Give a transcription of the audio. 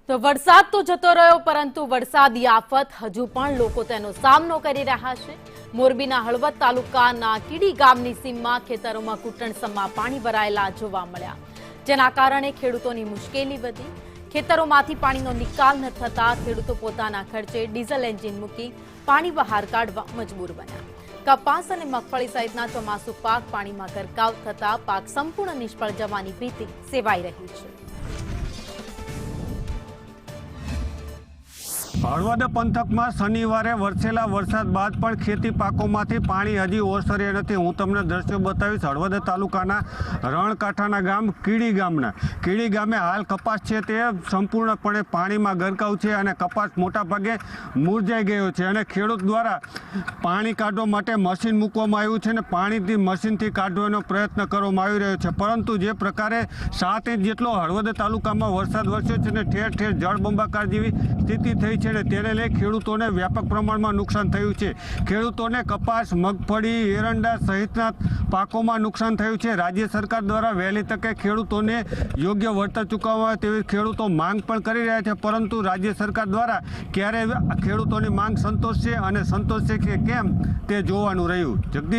તો વરસાદ તો જતો રહ્યો, પરંતુ વરસાદી આફત હજુ પણ લોકો તેનો સામનો કરી રહ્યા છે। મોરબીના હળવદ તાલુકાના કીડી ગામની સીમમાં ખેતરોમાં ઘૂંટણસમા પાણી ભરાયેલા જોવા મળ્યા, જેના કારણે ખેડૂતોની મુશ્કેલી વધી। ખેતરોમાંથી પાણીનો નિકાલ ન થતા ખેડૂતો પોતાના ખર્ચે ડીઝલ એન્જિન મૂકી પાણી બહાર કાઢવા મજબૂર બન્યા। કપાસ અને મગફળી સહિતના ચોમાસુ પાક પાણીમાં ગરકાવ થતા પાક સંપૂર્ણ નિષ્ફળ જવાની ભીતિ સેવાઈ રહી છે। હળવદ પંથકમાં શનિવારે વરસેલા વરસાદ બાદ પણ ખેતી પાકોમાંથી પાણી હજી ઓસર્યા નથી। હું તમને દ્રશ્યો બતાવીશ। હળવદ તાલુકાના રણકાંઠાના ગામ કીડી ગામે હાલ કપાસ છે તે સંપૂર્ણપણે પાણીમાં ગરકાવ છે અને કપાસ મોટા ભાગે મુરઝાઈ ગયો છે અને ખેડૂત દ્વારા પાણી કાઢવા માટે મશીન મૂકવામાં આવ્યું છે અને પાણીથી મશીનથી કાઢવાનો પ્રયત્ન કરવામાં આવી રહ્યો છે, પરંતુ જે પ્રકારે 7 ઇંચ જેટલો હળવદ તાલુકામાં વરસાદ વરસ્યો છે અને ઠેર ઠેર જળબંબાકાર જેવી સ્થિતિ થઈ છે અને તેને લઈ ખેડૂતોને વ્યાપક પ્રમાણમાં નુકસાન થયું છે। ખેડૂતોને કપાસ, મગફળી, એરંડા સહિતના પાકોમાં નુકસાન થયું છે। રાજ્ય સરકાર દ્વારા વહેલી તકે ખેડૂતોને યોગ્ય વળતર ચૂકવવામાં આવે તેવી ખેડૂતો માંગ પણ કરી રહ્યા છે, પરંતુ રાજ્ય સરકાર દ્વારા ક્યારે ખેડૂતોની માંગ સંતોષશે અને સંતોષશે કે કેમ તે જોવાનું રહ્યું। જગદીશ।